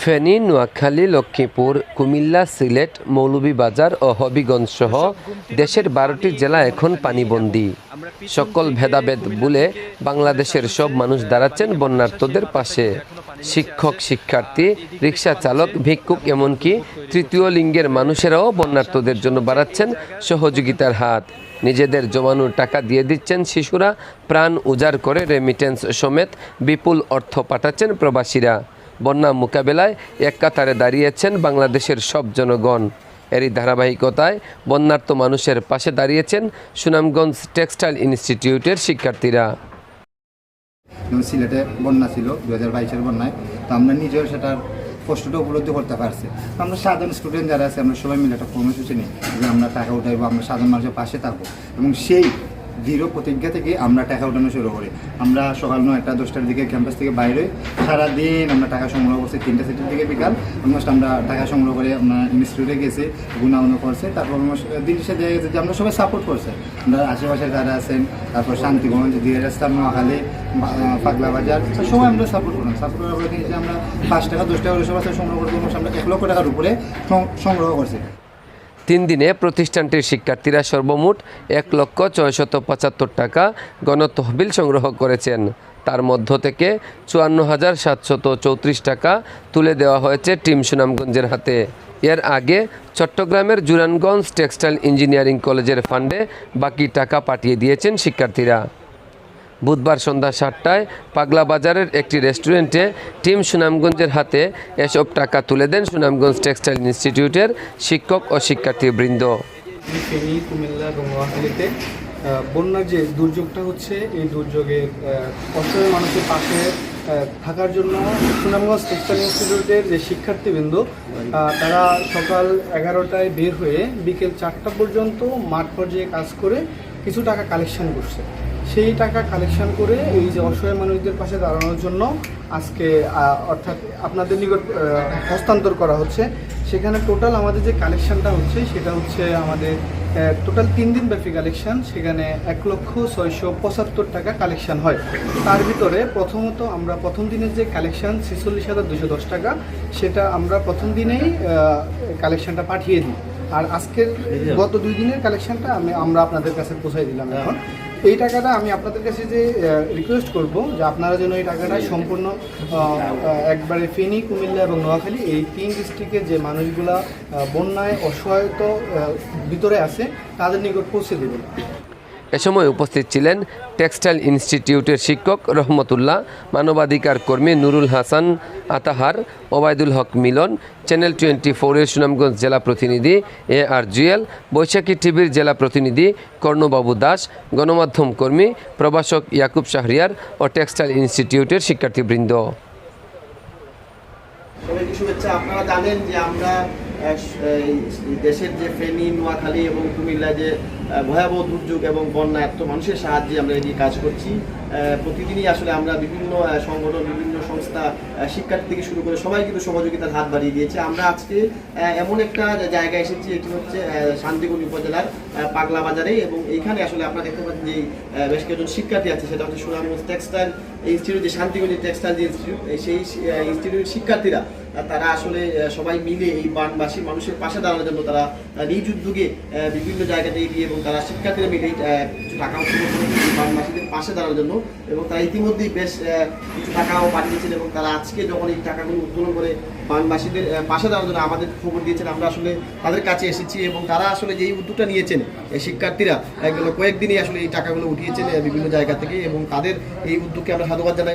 ফেনী, নোয়াখালী, লক্ষ্মীপুর, কুমিল্লা, সিলেট, মৌলভীবাজার ও হবিগঞ্জ সহ দেশের ১২টি জেলা এখন পানিবন্দী। সকল ভেদাভেদ ভুলে বাংলাদেশের সব মানুষ দাঁড়াচ্ছেন বন্যার্তদের পাশে। শিক্ষক, শিক্ষার্থী, রিকশা চালক, ভিক্ষুক এমনকি তৃতীয় লিঙ্গের মানুষেরাও বন্যার্তদের জন্য বাড়াচ্ছেন সহযোগিতার হাত। নিজেদের জমানোর টাকা দিয়ে দিচ্ছেন শিশুরা, প্রাণ উজাড় করে রেমিটেন্স সমেত বিপুল অর্থ পাঠাচ্ছেন প্রবাসীরা। বন্যা মোকাবেলায় এক কাতারে দাঁড়িয়েছেন বাংলাদেশের সব জনগণ। এরই ধারাবাহিকতায় বন্যার্ত মানুষের পাশে দাঁড়িয়েছেন সুনামগঞ্জ টেক্সটাইল ইনস্টিটিউটের শিক্ষার্থীরা। সিলেটে বন্যা ছিল 2022-এর বন্যায়, তো আমরা নিজেও সেটার কষ্টটা উপলব্ধি করতে পারছি। তো আমরা সাধারণ স্টুডেন্ট যারা আছে আমরা সবাই মিলে একটা কর্মসূচি নিই যে আমরা টাকা উঠাইবো, আমরা সাধারণ মানুষের পাশে থাকবো, এবং সেই দৃঢ় প্রতিজ্ঞা থেকে আমরা টাকা উঠানো শুরু করি। আমরা সকাল 9টা-10টার দিকে ক্যাম্পাস থেকে বাইরে সারাদিন আমরা টাকা সংগ্রহ করছি। 3টা সিটির দিকে বিকাল অলমোস্ট আমরা টাকা সংগ্রহ করে আমরা ইনস্টিটিউটে গেছি, গুণাগুণ করছে। তারপর অলমোস্ট দিন শেষে দেখা গেছে যে আমরা সবাই সাপোর্ট করছে। আমরা আশেপাশে যারা আছেন, তারপর শান্তিগঞ্জ, দিয়ারাস্তান, নোয়াখালী, পাগলা বাজার, সবাই আমরা সাপোর্ট করলাম। সাপোর্ট করার পরে যে আমরা 5 টাকা 10 টাকা সবার সাথে সংগ্রহ করতে আমরা 1 লক্ষ টাকার উপরে সংগ্রহ করছি। 3 দিনে প্রতিষ্ঠানটির শিক্ষার্থীরা সর্বমোট 1,675,000 টাকা গণতহবিল সংগ্রহ করেছেন। তার মধ্য থেকে 54,734 টাকা তুলে দেওয়া হয়েছে টিম সুনামগঞ্জের হাতে। এর আগে চট্টগ্রামের জুরানগঞ্জ টেক্সটাইল ইঞ্জিনিয়ারিং কলেজের ফান্ডে বাকি টাকা পাঠিয়ে দিয়েছেন শিক্ষার্থীরা। বুধবার সন্ধ্যা 7টায় পাগলা বাজারের একটি রেস্টুরেন্টে টিম সুনামগঞ্জের হাতে এসব টাকা তুলে দেন সুনামগঞ্জ টেক্সটাইল ইনস্টিটিউটের শিক্ষক ও শিক্ষার্থীবৃন্দ। ফেনী, কুমিল্লা এবং নোয়াখালীতে বন্যার যে দুর্যোগটা হচ্ছে, এই দুর্যোগের অসহায় মানুষের পাশে থাকার জন্য সুনামগঞ্জ টেক্সটাইল ইনস্টিটিউটের যে শিক্ষার্থীবৃন্দ তারা সকাল 11টায় বের হয়ে বিকেল 4টা পর্যন্ত মাঠ পর্যায়ে কাজ করে কিছু টাকা কালেকশন করছে। সেই টাকা কালেকশন করে এই যে অসহায় মানুষদের পাশে দাঁড়ানোর জন্য আজকে অর্থাৎ আপনাদের নিকট হস্তান্তর করা হচ্ছে। সেখানে টোটাল আমাদের যে কালেকশনটা হচ্ছে সেটা হচ্ছে আমাদের টোটাল 3 দিন ব্যাপী কালেকশন। সেখানে 1,675,000 টাকা কালেকশন হয়। তার ভিতরে প্রথমত আমরা প্রথম দিনের যে কালেকশন 46,210 টাকা, সেটা আমরা প্রথম দিনেই কালেকশনটা পাঠিয়ে দিই। আর আজকের গত 2 দিনের কালেকশনটা আমরা আপনাদের কাছে পৌঁছাই দিলাম। এখন এই টাকাটা আমি আপনাদের কাছে যে রিকোয়েস্ট করব যে আপনারা যেন এই টাকাটা সম্পূর্ণ একবারে ফেনী, কুমিল্লা এবং নোয়াখালী এই 3 ডিস্ট্রিক্টের যে মানুষগুলা বন্যায় অসহায়ত ভিতরে আছে তাদের নিকট পৌঁছে দেবেন। এ সময় উপস্থিত ছিলেন টেক্সটাইল ইনস্টিটিউটের শিক্ষক রহমতুল্লাহ, মানবাধিকার কর্মী নুরুল হাসান আতাহার, ওবায়দুল হক মিলন, চ্যানেল 24-এর সুনামগঞ্জ জেলা প্রতিনিধি AR জুয়েল, বৈশাখী টিভির জেলা প্রতিনিধি কর্ণবাবু দাস, গণমাধ্যম কর্মী প্রভাষক ইয়াকুব শাহরিয়ার ও টেক্সটাইল ইনস্টিটিউটের শিক্ষার্থীবৃন্দ। সবাইকে শুভেচ্ছা। আপনারা জানেন যে আমরা দেশের যে ফেনী, নোয়াখালী এবং কুমিল্লা যে ভয়াবহ দুর্যোগ এবং বন্যা এত মানুষের সাহায্যে আমরা এগিয়ে কাজ করছি। প্রতিদিনই আসলে আমরা বিভিন্ন সংগঠন, বিভিন্ন সংস্থা, শিক্ষার্থী থেকে শুরু করে সবাই কিন্তু সহযোগিতার হাত বাড়িয়ে দিয়েছে। আমরা আজকে এমন একটা জায়গায় এসেছি, এটি হচ্ছে শান্তিগঞ্জ উপজেলার পাগলা বাজারে, এবং এইখানে আসলে আপনারা দেখতে পাচ্ছেন যে বেশ কয়েকজন শিক্ষার্থী আছে। সেটা হচ্ছে সুনামগঞ্জ টেক্সটাইল ইনস্টিটিউট, যে শান্তিগঞ্জ টেক্সটাইল যে ইনস্টিটিউট, সেই ইনস্টিটিউটের শিক্ষার্থীরা তারা আসলে সবাই মিলে এই বানবাসী মানুষের পাশে দাঁড়ানোর জন্য তারা নিজ উদ্যোগে বিভিন্ন জায়গাতে গিয়ে এবং তারা শিক্ষার্থীরা মিলে কিছু টাকা বানবাসীদের পাশে দাঁড়ানোর জন্য, এবং তারা ইতিমধ্যেই বেশ কিছু টাকাও পাঠিয়েছেন, এবং তারা আজকে যখন এই টাকাগুলো উত্তোলন করে বানবাসীদের পাশে দাঁড়ানোর জন্য আমাদের খবর দিয়েছেন, আমরা আসলে তাদের কাছে এসেছি। এবং তারা আসলে যেই উদ্যোগটা নিয়েছেন, এই শিক্ষার্থীরা কয়েকদিনই আসলে এই টাকাগুলো উঠিয়েছেন বিভিন্ন জায়গা থেকে, এবং তাদের এই উদ্যোগকে আমরা সাধুবাদ জানাই।